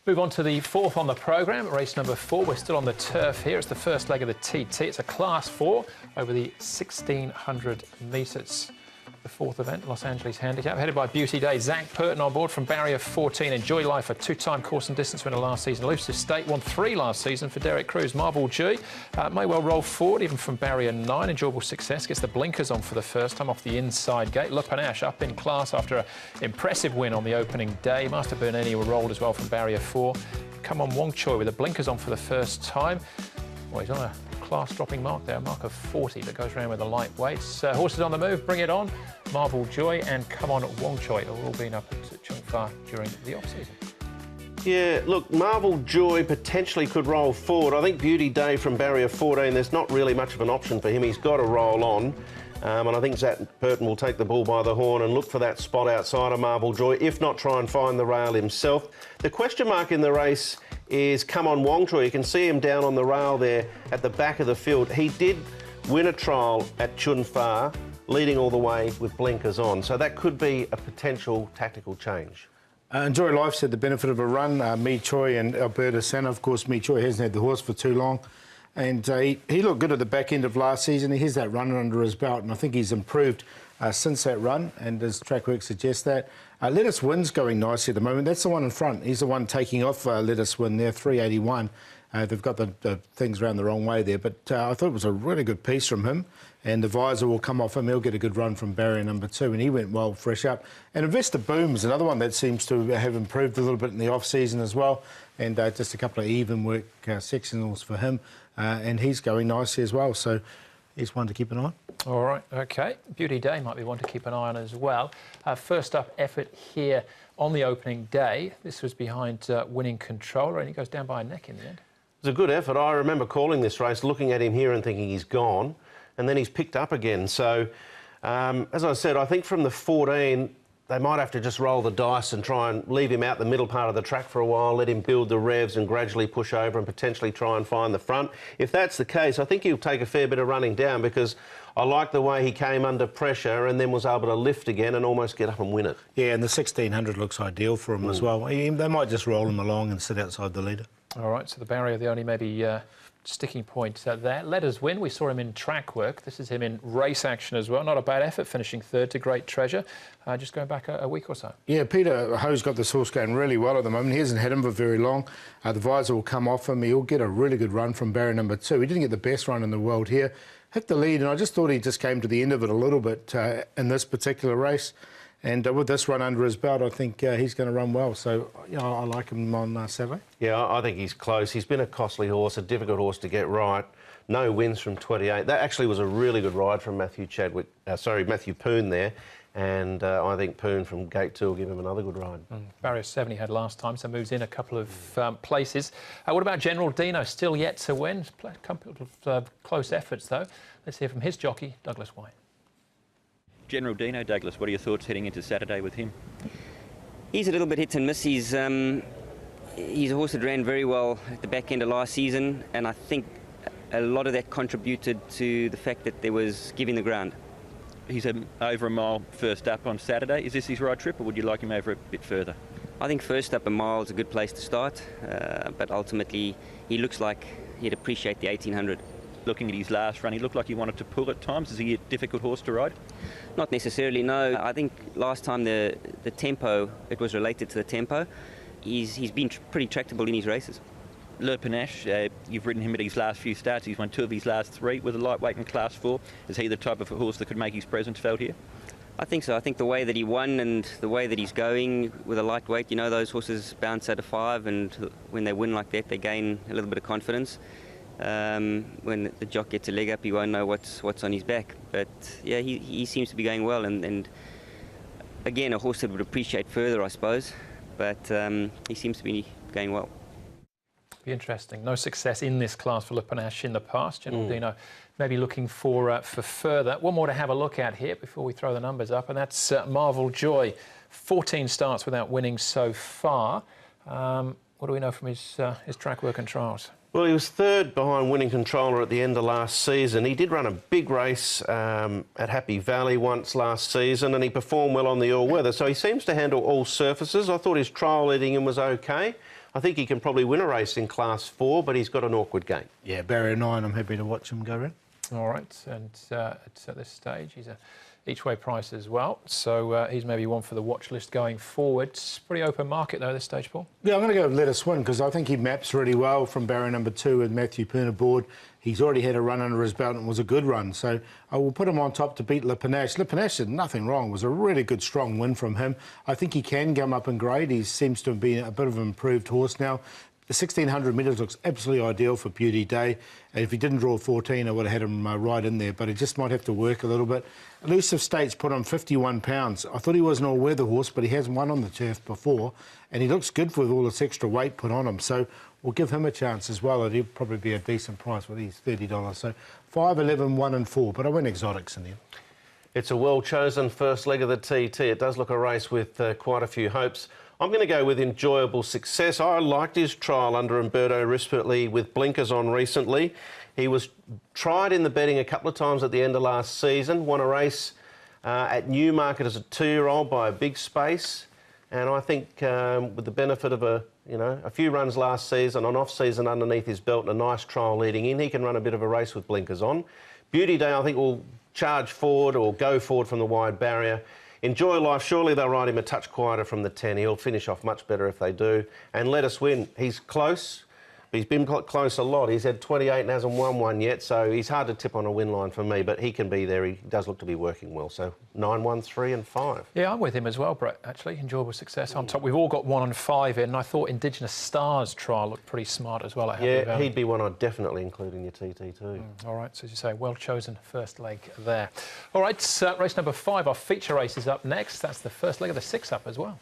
Move on to the fourth on the programme, race number 4. We're still on the turf here. It's the first leg of the TT. It's a Class 4 over the 1,600 metres. The fourth event, Los Angeles Handicap, headed by Beauty Day. Zach Purton on board from barrier 14. Enjoy Life, a two-time course and distance winner last season. Elusive State won 3 last season for Derek Cruz. Marble G may well roll forward, even from barrier 9. Enjoyable Success gets the blinkers on for the first time off the inside gate. Le Panache up in class after an impressive win on the opening day. Master Bernini rolled as well from barrier 4. Come on, Wong Choi with the blinkers on for the first time. Well, he's on a class-dropping mark there, a mark of 40 that goes around with the lightweights. Horses on the move, Bring It On, Marble Joy and Come On Wong Choi have all been up at Chung Fa during the off-season. Yeah, look, Marble Joy potentially could roll forward. I think Beauty Day from barrier 14, there's not really much of an option for him. He's got to roll on. And I think Zach Purton will take the bull by the horn and look for that spot outside of Marble Joy, if not try and find the rail himself. The question mark in the race is Come On Wong Choi. You can see him down on the rail there at the back of the field. He did win a trial at Chun Fa, leading all the way with blinkers on. So that could be a potential tactical change. Enjoy Life's had the benefit of a run. Mi Choi and Alberta Senna. Of course, Mi Choi hasn't had the horse for too long. And he looked good at the back end of last season. He has that run under his belt, and I think he's improved since that run, and his track work suggests that. Let Us Win's going nicely at the moment. That's the one in front. He's the one taking off Let Us Win there, 381. They've got the things around the wrong way there, but I thought it was a really good piece from him, and the visor will come off him. He'll get a good run from barrier number 2, and he went well fresh up. And Investor Boom is another one that seems to have improved a little bit in the off-season as well, and just a couple of even work sectionals for him, and he's going nicely as well, so he's one to keep an eye on. All right, OK. Beauty Day might be one to keep an eye on as well. First up effort here on the opening day. This was behind Winning Controller, and he goes down by a neck in the end. It was a good effort. I remember calling this race, looking at him here and thinking he's gone, and then he's picked up again. So, as I said, I think from the 14, they might have to just roll the dice and try and leave him out the middle part of the track for a while, let him build the revs and gradually push over and potentially try and find the front. If that's the case, I think he'll take a fair bit of running down, because I like the way he came under pressure and then was able to lift again and almost get up and win it. Yeah, and the 1,600 looks ideal for him as well. They might just roll him along and sit outside the leader. All right, so the barrier, the only maybe sticking point there. Let Us Win, we saw him in track work. This is him in race action as well. Not a bad effort, finishing third to Great Treasure, just going back a week or so. Yeah, Peter Ho's got this horse going really well at the moment. He hasn't had him for very long. The visor will come off him. He'll get a really good run from barrier number 2. He didn't get the best run in the world here. Hit the lead, and I just thought he just came to the end of it a little bit in this particular race. And with this run under his belt, I think he's going to run well. So, you know, I like him on Saturday. Yeah, I think he's close. He's been a costly horse, a difficult horse to get right. No wins from 28. That actually was a really good ride from Matthew Poon there. And I think Poon from gate 2 will give him another good ride. Barrier 7 he had last time, so moves in a couple of places. What about General Dino? Still yet to win. A couple of close efforts, though. Let's hear from his jockey, Douglas White. General Dino, Douglas, what are your thoughts heading into Saturday with him? He's a little bit hit and miss. He's a horse that ran very well at the back end of last season, and I think a lot of that contributed to the fact that there was giving the ground. He's over a mile first up on Saturday. Is this his right trip, or would you like him over a bit further? I think first up a mile is a good place to start, but ultimately he looks like he'd appreciate the 1,800. Looking at his last run, he looked like he wanted to pull at times. Is he a difficult horse to ride? Not necessarily, no. I think last time the tempo, it was related to the tempo. He's been pretty tractable in his races. Le Panache, you've ridden him at his last few starts. He's won 2 of his last 3 with a lightweight in Class 4. Is he the type of horse that could make his presence felt here? I think so. I think the way that he won and the way that he's going with a lightweight, you know, those horses bounce out of 5, and when they win like that, they gain a little bit of confidence. When the jock gets a leg up, he won't know what's on his back. But yeah, he seems to be going well, and again, a horse that would appreciate further, I suppose. But he seems to be going well. Be interesting. No success in this class for Le Panache in the past. General Dino maybe looking for further. One more to have a look at here before we throw the numbers up, and that's Marble Joy. 14 starts without winning so far. What do we know from his track work and trials? Well, he was third behind Winning Controller at the end of last season. He did run a big race at Happy Valley once last season, and he performed well on the all-weather. So he seems to handle all surfaces. I thought his trial leading in was OK. I think he can probably win a race in Class 4, but he's got an awkward gate. Yeah, barrier 9, I'm happy to watch him go in. All right, and at this stage, he's a each-way price as well. So he's maybe one for the watch list going forward. It's pretty open market, though, at this stage, Paul. Yeah, I'm going to go Let Us Win because I think he maps really well from barrier number 2 with Matthew Poon aboard. He's already had a run under his belt and it was a good run. So I will put him on top to beat Le Panache. Le Panache did nothing wrong. It was a really good, strong win from him. I think he can come up in grade. He seems to have been a bit of an improved horse now. The 1600 metres looks absolutely ideal for Beauty Day. And if he didn't draw 14, I would have had him right in there, but he just might have to work a little bit. Elusive States put on 51 pounds. I thought he was an all-weather horse, but he has won on the turf before, and he looks good with all this extra weight put on him. So we'll give him a chance as well. It'll probably be a decent price with these $30. So 5, 11, 1 and 4, but I win exotics in the end. It's a well-chosen first leg of the TT. It does look a race with quite a few hopes. I'm going to go with Enjoyable Success. I liked his trial under Umberto Responsibly with blinkers on recently. He was tried in the betting a couple of times at the end of last season, won a race at Newmarket as a 2-year-old by a big space. And I think with the benefit of a few runs last season, an off-season underneath his belt and a nice trial leading in, he can run a bit of a race with blinkers on. Beauty Day, I think, will charge forward or go forward from the wide barrier. Enjoy Life, surely they'll ride him a touch quieter from the 10. He'll finish off much better if they do. And Let Us Win. He's close. He's been close a lot. He's had 28 and hasn't won one yet, so he's hard to tip on a win line for me, but he can be there. He does look to be working well. So 9, 1, 3 and 5. Yeah, I'm with him as well, Brett, actually. Enjoyable Success on top. We've all got 1 and 5 in, and I thought Indigenous Stars trial looked pretty smart as well. Yeah, he'd be one I'd definitely include in your TT too. All right, so as you say, well-chosen first leg there. All right, race number 5, our feature race is up next. That's the first leg of the 6-up as well.